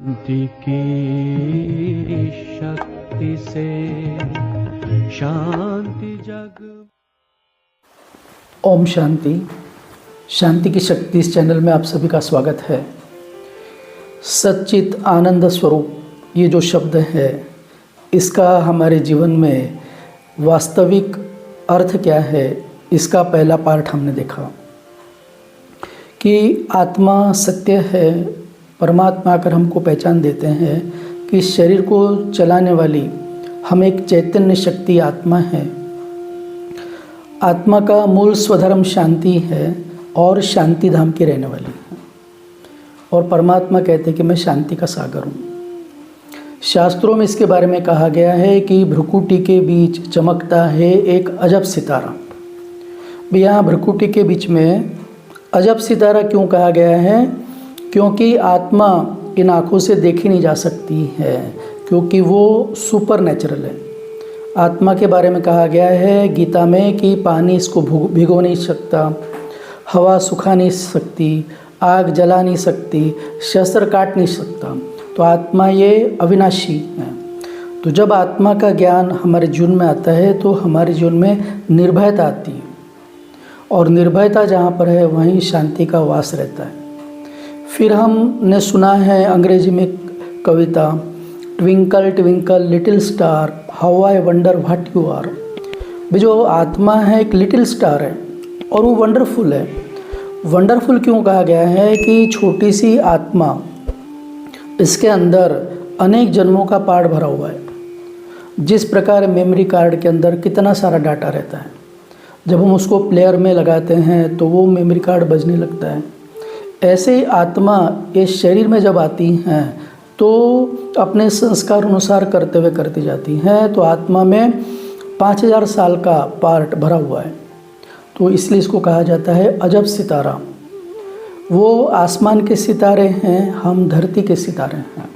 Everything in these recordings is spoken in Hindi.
शांति की शक्ति से शांति जग। ओम शांति। शांति की शक्ति इस चैनल में आप सभी का स्वागत है। सच्चित आनंद स्वरूप ये जो शब्द है, इसका हमारे जीवन में वास्तविक अर्थ क्या है, इसका पहला पार्ट हमने देखा कि आत्मा सत्य है। परमात्मा अगर हमको पहचान देते हैं कि शरीर को चलाने वाली हम एक चैतन्य शक्ति आत्मा है। आत्मा का मूल स्वधर्म शांति है और शांति धाम की रहने वाली है। और परमात्मा कहते हैं कि मैं शांति का सागर हूँ। शास्त्रों में इसके बारे में कहा गया है कि भ्रुकुटी के बीच चमकता है एक अजब सितारा। यहाँ भ्रुकुटी के बीच में अजब सितारा क्यों कहा गया है? क्योंकि आत्मा इन आँखों से देखी नहीं जा सकती है, क्योंकि वो सुपर नेचुरल है। आत्मा के बारे में कहा गया है गीता में कि पानी इसको भिगो नहीं सकता, हवा सुखा नहीं सकती, आग जला नहीं सकती, शस्त्र काट नहीं सकता। तो आत्मा ये अविनाशी है। तो जब आत्मा का ज्ञान हमारे जीवन में आता है तो हमारे जीवन में निर्भयता आती है, और निर्भयता जहाँ पर है वहीं शांति का वास रहता है। फिर हमने सुना है अंग्रेजी में कविता, twinkle twinkle little star how I wonder what you are. जो आत्मा है एक लिटिल स्टार है और वो वंडरफुल है। वंडरफुल क्यों कहा गया है? कि छोटी सी आत्मा, इसके अंदर अनेक जन्मों का पार्ट भरा हुआ है। जिस प्रकार मेमोरी कार्ड के अंदर कितना सारा डाटा रहता है, जब हम उसको प्लेयर में लगाते हैं तो वो मेमोरी कार्ड बजने लगता है। ऐसे ही आत्मा इस शरीर में जब आती हैं तो अपने संस्कार अनुसार करते हुए करती जाती हैं। तो आत्मा में 5000 साल का पार्ट भरा हुआ है। तो इसलिए इसको कहा जाता है अजब सितारा। वो आसमान के सितारे हैं, हम धरती के सितारे हैं।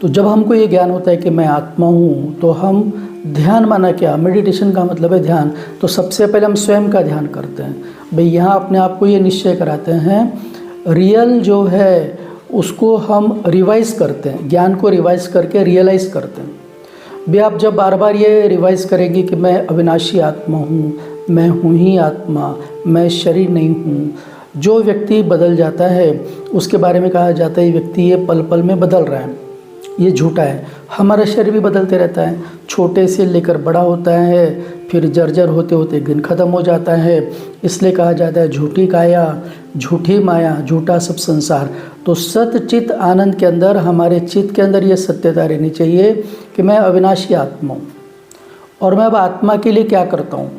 तो जब हमको ये ज्ञान होता है कि मैं आत्मा हूँ, तो हम ध्यान माना क्या? मेडिटेशन का मतलब है ध्यान। तो सबसे पहले हम स्वयं का ध्यान करते हैं। भाई यहाँ अपने आप को ये निश्चय कराते हैं, रियल जो है उसको हम रिवाइज करते हैं, ज्ञान को रिवाइज करके रियलाइज करते हैं। भाई आप जब बार बार ये रिवाइज करेंगे कि मैं अविनाशी आत्मा हूँ, मैं हूँ ही आत्मा, मैं शरीर नहीं हूँ। जो व्यक्ति बदल जाता है उसके बारे में कहा जाता है व्यक्ति ये पल पल में बदल रहा है। ये झूठा है। हमारा शरीर भी बदलते रहता है, छोटे से लेकर बड़ा होता है, फिर जर्जर होते होते दिन खत्म हो जाता है। इसलिए कहा जाता है झूठी काया, झूठी माया, झूठा सब संसार। तो सत्य चित्त आनंद के अंदर, हमारे चित्त के अंदर ये सत्यता रहनी चाहिए कि मैं अविनाशी आत्मा हूँ। और मैं अब आत्मा के लिए क्या करता हूँ?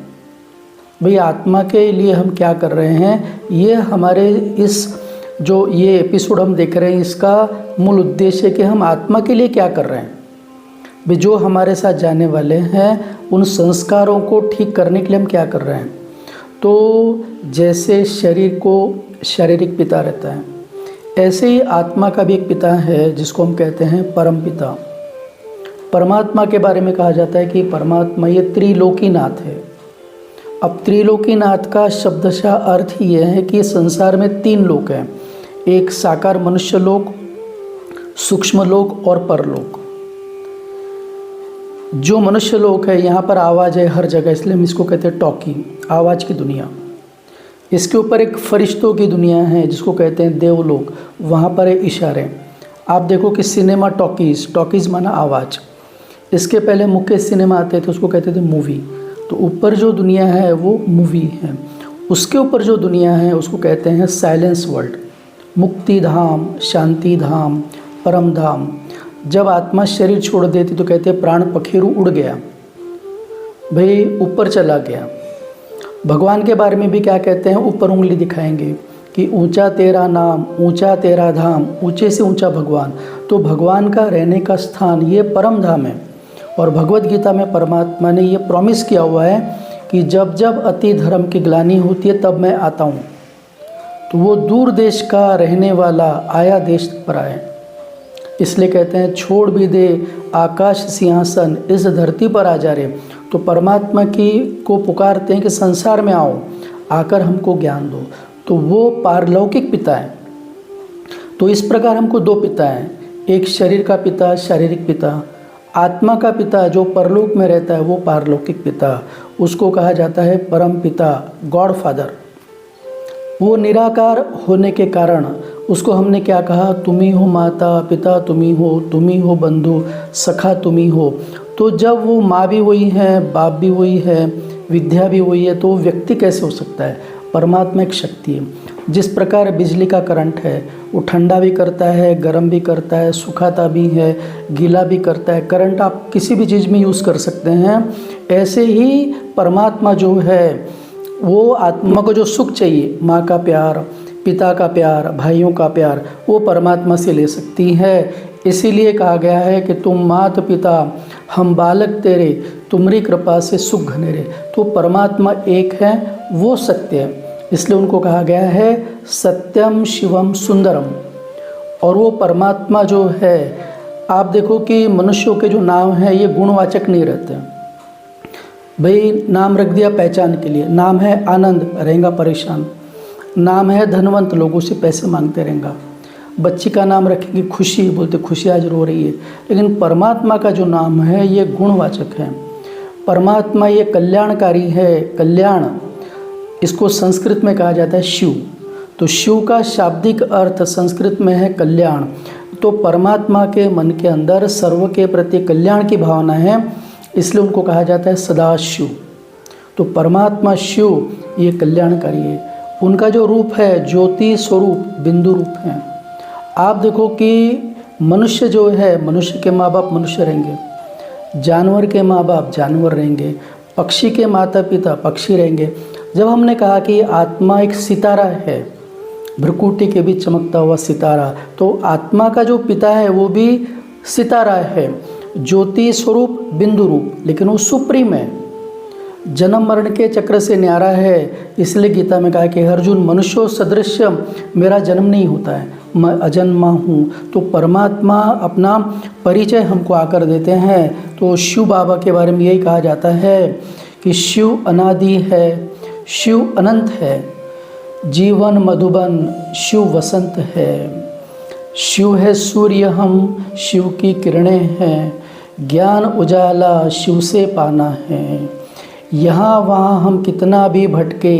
भाई आत्मा के लिए हम क्या कर रहे हैं, ये हमारे इस जो ये एपिसोड हम देख रहे हैं इसका मूल उद्देश्य है कि हम आत्मा के लिए क्या कर रहे हैं। भी जो हमारे साथ जाने वाले हैं उन संस्कारों को ठीक करने के लिए हम क्या कर रहे हैं। तो जैसे शरीर को शारीरिक पिता रहता है, ऐसे ही आत्मा का भी एक पिता है जिसको हम कहते हैं परम पिता। परमात्मा के बारे में कहा जाता है कि परमात्मा ये त्रिलोकीनाथ है। अब त्रिलोकीनाथ का शब्दशः अर्थ ही यह है कि संसार में 3 लोक हैं, एक साकार मनुष्य लोक, सूक्ष्म लोक और परलोक। जो मनुष्य लोक है यहाँ पर आवाज़ है हर जगह, इसलिए हम इसको कहते हैं टॉकी, आवाज़ की दुनिया। इसके ऊपर एक फरिश्तों की दुनिया है जिसको कहते हैं देवलोक, वहाँ पर है इशारे। आप देखो कि सिनेमा टॉकीज़, टॉकीज़ माना आवाज़। इसके पहले मुख्य सिनेमा आते थे उसको कहते थे मूवी। तो ऊपर जो दुनिया है वो मूवी है। उसके ऊपर जो दुनिया है उसको कहते हैं साइलेंस वर्ल्ड, मुक्ति धाम, शांति धाम, परम धाम। जब आत्मा शरीर छोड़ देती तो कहते हैं प्राण पखेरु उड़ गया, भाई ऊपर चला गया। भगवान के बारे में भी क्या कहते हैं? ऊपर उंगली दिखाएंगे कि ऊंचा तेरा नाम, ऊंचा तेरा धाम, ऊंचे से ऊंचा भगवान। तो भगवान का रहने का स्थान ये परम धाम है। और भगवत गीता में परमात्मा ने ये प्रॉमिस किया हुआ है कि जब जब अति धर्म की ग्लानि होती है तब मैं आता हूँ। तो वो दूर देश का रहने वाला आया देश पर आए। इसलिए कहते हैं छोड़ भी दे आकाश सिंहासन, इस धरती पर आ जा रे। तो परमात्मा की को पुकारते हैं कि संसार में आओ, आकर हमको ज्ञान दो। तो वो पारलौकिक पिता है। तो इस प्रकार हमको दो पिता हैं, एक शरीर का पिता शारीरिक पिता, आत्मा का पिता जो परलोक में रहता है वो पारलौकिक पिता, उसको कहा जाता है परम पिता, गॉड फादर। वो निराकार होने के कारण उसको हमने क्या कहा, तुम ही हो माता पिता, तुम ही हो बंधु सखा, तुम ही हो। तो जब वो माँ भी वही है, बाप भी वही है, विद्या भी वही है, तो वो व्यक्ति कैसे हो सकता है? परमात्मा एक शक्ति है। जिस प्रकार बिजली का करंट है, वो ठंडा भी करता है, गर्म भी करता है, सुखाता भी है, गीला भी करता है। करंट आप किसी भी चीज़ में यूज़ कर सकते हैं। ऐसे ही परमात्मा जो है, वो आत्मा को जो सुख चाहिए, माँ का प्यार, पिता का प्यार, भाइयों का प्यार, वो परमात्मा से ले सकती है। इसीलिए कहा गया है कि तुम मात पिता हम बालक तेरे, तुम्हारी कृपा से सुख घने रे। तो परमात्मा एक है, वो सत्य है, इसलिए उनको कहा गया है सत्यम शिवम सुंदरम। और वो परमात्मा जो है, आप देखो कि मनुष्यों के जो नाम हैं ये गुणवाचक नहीं रहते हैं। भाई नाम रख दिया पहचान के लिए, नाम है आनंद, रहेगा परेशान। नाम है धनवंत, लोगों से पैसे मांगते रहेगा। बच्ची का नाम रखेंगे खुशी, बोलते खुशी आज रो रही है। लेकिन परमात्मा का जो नाम है ये गुणवाचक है। परमात्मा ये कल्याणकारी है, कल्याण, इसको संस्कृत में कहा जाता है शिव। तो शिव का शाब्दिक अर्थ संस्कृत में है कल्याण। तो परमात्मा के मन के अंदर सर्व के प्रति कल्याण की भावना है, इसलिए उनको कहा जाता है सदाशिव। तो परमात्मा शिव ये कल्याणकारी है। उनका जो रूप है ज्योति स्वरूप, बिंदु रूप है। आप देखो कि मनुष्य जो है, मनुष्य के माँ बाप मनुष्य रहेंगे, जानवर के माँ बाप जानवर रहेंगे, पक्षी के माता पिता पक्षी रहेंगे। जब हमने कहा कि आत्मा एक सितारा है, भ्रकुटी के बीच चमकता हुआ सितारा, तो आत्मा का जो पिता है वो भी सितारा है, ज्योति स्वरूप, बिंदु रूप, लेकिन वो सुप्रीम है, जन्म मरण के चक्र से न्यारा है। इसलिए गीता में कहा कि अर्जुन मनुष्यों सदृश मेरा जन्म नहीं होता है, मैं अजन्मा हूँ। तो परमात्मा अपना परिचय हमको आकर देते हैं। तो शिव बाबा के बारे में यही कहा जाता है कि शिव अनादि है, शिव अनंत है, जीवन मधुबन शिव वसंत है। शिव है सूर्य, हम शिव की किरणें हैं, ज्ञान उजाला शिव से पाना है। यहाँ वहाँ हम कितना भी भटके,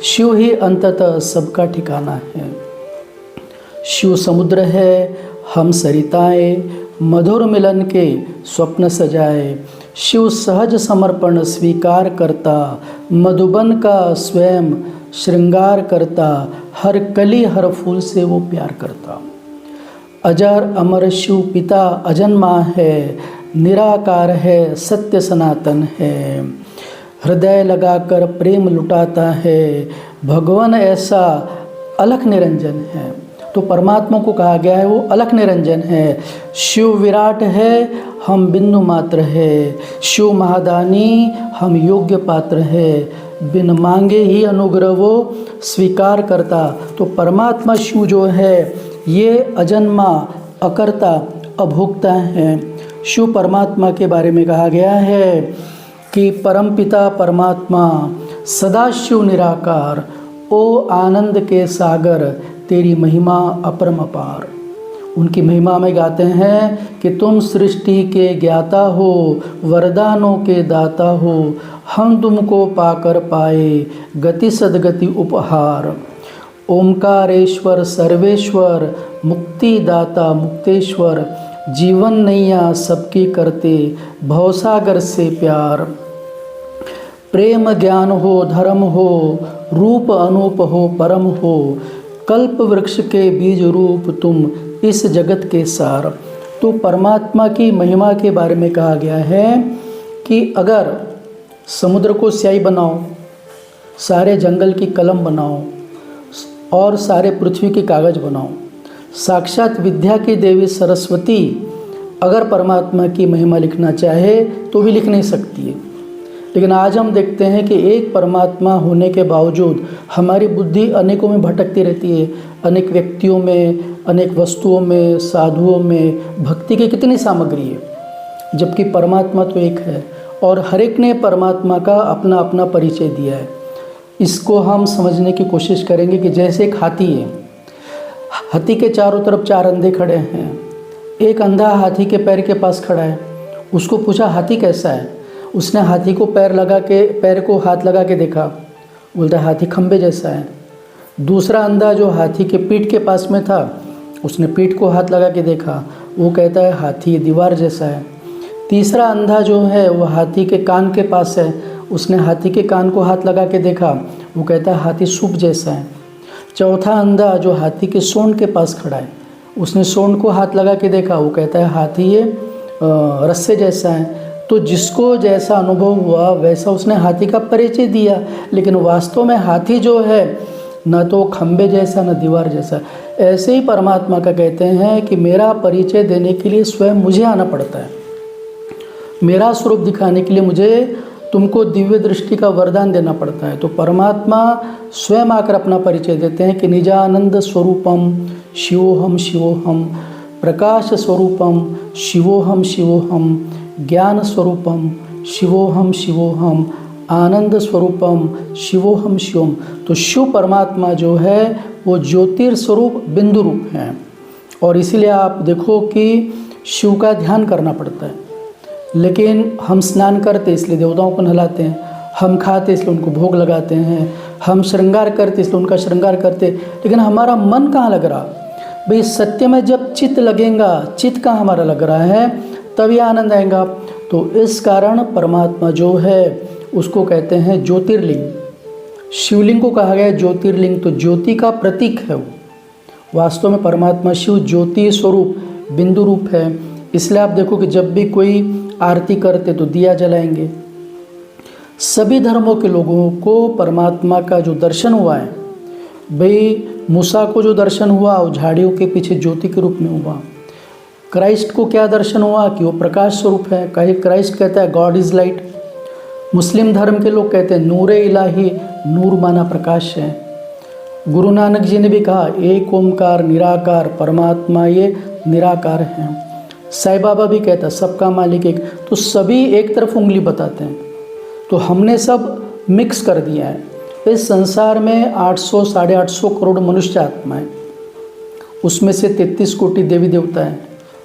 शिव ही अंततः सबका ठिकाना है। शिव समुद्र है, हम सरिताएं, मधुर मिलन के स्वप्न सजाए। शिव सहज समर्पण स्वीकार करता, मधुबन का स्वयं श्रृंगार करता, हर कली हर फूल से वो प्यार करता। अजर अमर शिव पिता अजन्मा है, निराकार है, सत्य सनातन है, हृदय लगाकर प्रेम लुटाता है, भगवान ऐसा अलख निरंजन है। तो परमात्मा को कहा गया है वो अलख निरंजन है। शिव विराट है, हम बिंदु मात्र है। शिव महादानी, हम योग्य पात्र है, बिन मांगे ही अनुग्रह वो स्वीकार करता। तो परमात्मा शिव जो है ये अजन्मा, अकर्ता, अभोक्ता है। शिव परमात्मा के बारे में कहा गया है कि परमपिता परमात्मा सदाशिव निराकार, ओ आनंद के सागर तेरी महिमा अपरम अपार। उनकी महिमा में गाते हैं कि तुम सृष्टि के ज्ञाता हो, वरदानों के दाता हो, हम तुमको पाकर पाए गति सदगति उपहार। ओमकारेश्वर सर्वेश्वर, मुक्तिदाता मुक्तेश्वर, जीवन नैया सबकी करते भवसागर से प्यार। प्रेम ज्ञान हो, धर्म हो, रूप अनूप हो, परम हो, कल्प वृक्ष के बीज रूप तुम इस जगत के सार। तो परमात्मा की महिमा के बारे में कहा गया है कि अगर समुद्र को स्याही बनाओ, सारे जंगल की कलम बनाओ और सारे पृथ्वी की कागज बनाओ, साक्षात विद्या की देवी सरस्वती अगर परमात्मा की महिमा लिखना चाहे तो भी लिख नहीं सकती है। लेकिन आज हम देखते हैं कि एक परमात्मा होने के बावजूद हमारी बुद्धि अनेकों में भटकती रहती है, अनेक व्यक्तियों में, अनेक वस्तुओं में, साधुओं में भक्ति की कितनी सामग्री है, जबकि परमात्मा तो एक है और हर एक ने परमात्मा का अपना अपना परिचय दिया है। इसको हम समझने की कोशिश करेंगे कि जैसे एक हाथी है, हाथी के चारों तरफ 4 अंधे खड़े हैं। एक अंधा हाथी के पैर के पास खड़ा है। उसको पूछा हाथी कैसा है? उसने हाथी को पैर को हाथ लगा के देखा, बोलता हाथी खंबे जैसा है। दूसरा अंधा जो हाथी के पीठ के पास में था, उसने पीठ को हाथ लगा के देखा, वो कहता है हाथी दीवार जैसा है। तीसरा अंधा जो है वो हाथी के कान के पास है, उसने हाथी के कान को हाथ लगा के देखा, वो कहता है हाथी सूप जैसा है। चौथा अंधा जो हाथी के सूंड के पास खड़ा है, उसने सूंड को हाथ लगा के देखा, वो कहता है हाथी ये रस्से जैसा है। तो जिसको जैसा अनुभव हुआ वैसा उसने हाथी का परिचय दिया, लेकिन वास्तव में हाथी जो है न तो खंबे जैसा न दीवार जैसा। ऐसे ही परमात्मा का कहते हैं कि मेरा परिचय देने के लिए स्वयं मुझे आना पड़ता है, मेरा स्वरूप दिखाने के लिए मुझे तुमको दिव्य दृष्टि का वरदान देना पड़ता है। तो परमात्मा स्वयं आकर अपना परिचय देते हैं कि निजानंद स्वरूपम शिवोहम शिवोहम, प्रकाश स्वरूपम शिवोहम शिवोहम, ज्ञान स्वरूपम शिवोहम शिवोहम, आनंद स्वरूपम शिवोहम शिवम। तो शिव परमात्मा जो है वो ज्योतिर्स्वरूप बिंदु रूप हैं। और इसीलिए आप देखो कि शिव का ध्यान करना पड़ता है। लेकिन हम स्नान करते इसलिए देवताओं को नहलाते हैं, हम खाते इसलिए उनको भोग लगाते हैं, हम श्रृंगार करते इसलिए उनका श्रृंगार करते, लेकिन हमारा मन कहाँ लग रहा? भाई सत्य में जब चित्त लगेगा, चित्त कहाँ हमारा लग रहा है, तभी आनंद आएगा। तो इस कारण परमात्मा जो है उसको कहते हैं ज्योतिर्लिंग। शिवलिंग को कहा गया है ज्योतिर्लिंग, तो ज्योति का प्रतीक है वो। वास्तव में परमात्मा शिव ज्योति स्वरूप बिंदु रूप है। इसलिए आप देखो कि जब भी कोई आरती करते तो दिया जलाएंगे। सभी धर्मों के लोगों को परमात्मा का जो दर्शन हुआ है, भाई मूसा को जो दर्शन हुआ वो झाड़ियों के पीछे ज्योति के रूप में हुआ। क्राइस्ट को क्या दर्शन हुआ कि वो प्रकाश स्वरूप है। कहीं क्राइस्ट कहता है गॉड इज़ लाइट। मुस्लिम धर्म के लोग कहते हैं नूरे इलाही, नूर माना प्रकाश है। गुरु नानक जी ने भी कहा एक ओमकार निराकार, परमात्मा ये निराकार हैं। साईं बाबा भी कहता है सबका मालिक एक। तो सभी एक तरफ उंगली बताते हैं। तो हमने सब मिक्स कर दिया है। इस संसार में 800 साढ़े 800 करोड़ मनुष्य आत्माएं, उसमें से 33 कोटि देवी देवता हैं,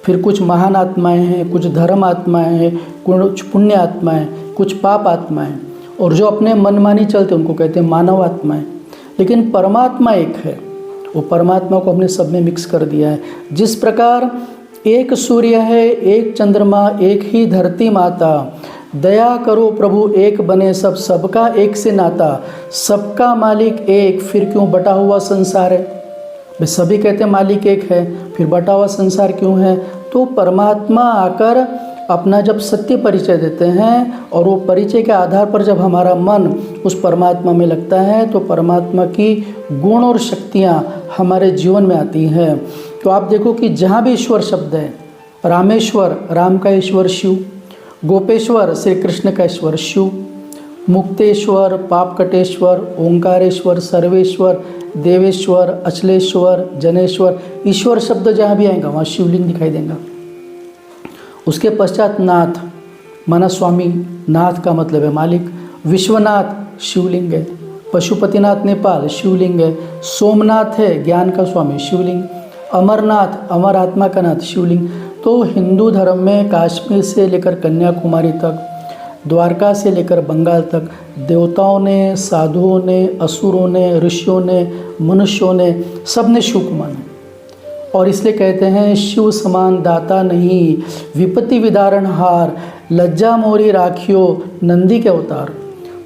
फिर कुछ महान आत्माएं हैं, कुछ धर्म आत्माएं हैं, कुछ पुण्य आत्माएं, कुछ पाप आत्माएं, और जो अपने मनमानी चलते उनको कहते हैं मानव आत्माएं। लेकिन परमात्मा एक है। वो परमात्मा को हमने सब में मिक्स कर दिया है। जिस प्रकार एक सूर्य है, एक चंद्रमा, एक ही धरती माता, दया करो प्रभु एक बने सब, सबका एक से नाता, सबका मालिक एक, फिर क्यों बटा हुआ संसार है। वे सभी कहते हैं मालिक एक है, फिर बटा हुआ संसार क्यों है। तो परमात्मा आकर अपना जब सत्य परिचय देते हैं और वो परिचय के आधार पर जब हमारा मन उस परमात्मा में लगता है तो परमात्मा की गुण और शक्तियाँ हमारे जीवन में आती हैं। तो आप देखो कि जहाँ भी ईश्वर शब्द है, रामेश्वर राम का ईश्वर शिव, गोपेश्वर श्री कृष्ण का ईश्वर शिव, मुक्तेश्वर पापकटेश्वर, ओंकारेश्वर, सर्वेश्वर, देवेश्वर, अचलेश्वर, जनेश्वर, ईश्वर शब्द जहाँ भी आएगा वहाँ शिवलिंग दिखाई देगा। उसके पश्चात नाथ माना स्वामी, नाथ का मतलब है मालिक। विश्वनाथ शिवलिंग है। पशुपतिनाथ नेपाल शिवलिंग है। सोमनाथ है ज्ञान का स्वामी शिवलिंग। अमरनाथ अमर आत्मा का नाथ शिवलिंग। तो हिंदू धर्म में कश्मीर से लेकर कन्याकुमारी तक, द्वारका से लेकर बंगाल तक देवताओं ने, साधुओं ने, असुरों ने, ऋषियों ने, मनुष्यों ने, सब ने शिव को माना। और इसलिए कहते हैं शिव समान दाता नहीं, विपत्ति विदारण हार, लज्जा मोरी राखियो नंदी के अवतार।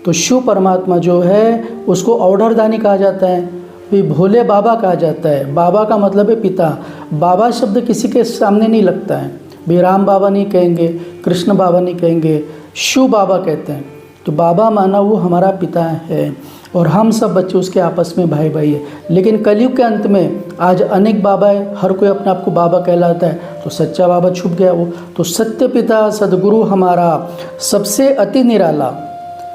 तो शिव परमात्मा जो है उसको औढ़रदानी कहा जाता है, भी भोले बाबा कहा जाता है। बाबा का मतलब है पिता। बाबा शब्द किसी के सामने नहीं लगता है, भी राम बाबा नहीं कहेंगे, कृष्ण बाबा नहीं कहेंगे, शिव बाबा कहते हैं। तो बाबा माना वो हमारा पिता है और हम सब बच्चे उसके आपस में भाई भाई है। लेकिन कलयुग के अंत में आज अनेक बाबा है, हर कोई अपने आप को बाबा कहलाता है, तो सच्चा बाबा छुप गया वो। तो सत्य पिता सदगुरु हमारा सबसे अति निराला,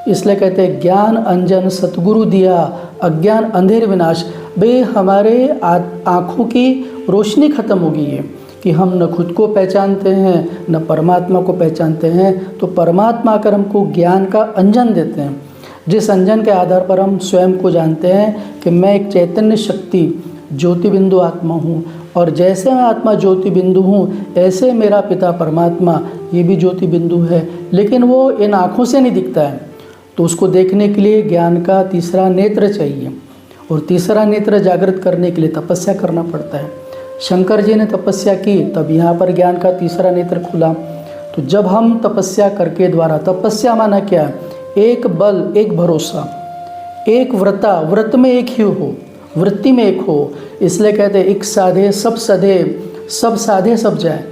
इसलिए कहते हैं ज्ञान अंजन सतगुरु दिया, अज्ञान अंधेर विनाश। भाई हमारे आँखों की रोशनी खत्म हो गई है कि हम न खुद को पहचानते हैं न परमात्मा को पहचानते हैं। तो परमात्मा आकर हमको ज्ञान का अंजन देते हैं, जिस अंजन के आधार पर हम स्वयं को जानते हैं कि मैं एक चैतन्य शक्ति ज्योति बिंदु आत्मा हूँ, और जैसे मैं आत्मा ज्योति बिंदु हूँ ऐसे मेरा पिता परमात्मा ये भी ज्योति बिंदु है, लेकिन वो इन आँखों से नहीं दिखता है। तो उसको देखने के लिए ज्ञान का तीसरा नेत्र चाहिए, और तीसरा नेत्र जागृत करने के लिए तपस्या करना पड़ता है। शंकर जी ने तपस्या की, तब यहाँ पर ज्ञान का तीसरा नेत्र खुला। तो जब हम तपस्या करके द्वारा, तपस्या माना क्या, एक बल, एक भरोसा, एक व्रता, व्रत में एक ही हो, वृत्ति में एक हो, इसलिए कहते हैं एक साधे सब सधे, सब साधे सब जाए।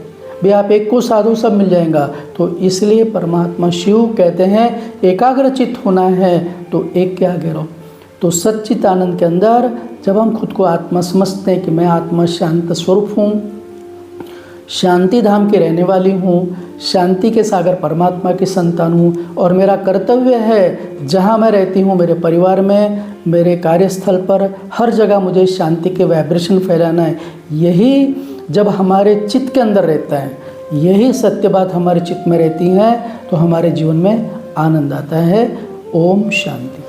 भी आप एक को साधो सब मिल जाएगा। तो इसलिए परमात्मा शिव कहते हैं एकाग्रचित होना है तो एक के आगे रहो। तो सच्चित आनंद के अंदर जब हम खुद को आत्मा समझते हैं कि मैं आत्मा शांत स्वरूप हूँ, शांति धाम की रहने वाली हूँ, शांति के सागर परमात्मा की संतान हूँ, और मेरा कर्तव्य है जहाँ मैं रहती हूँ, मेरे परिवार में, मेरे कार्यस्थल पर, हर जगह मुझे शांति के वाइब्रेशन फैलाना है। यही जब हमारे चित्त के अंदर रहता है, यही सत्य बात हमारे चित्त में रहती है, तो हमारे जीवन में आनंद आता है। ओम शांति।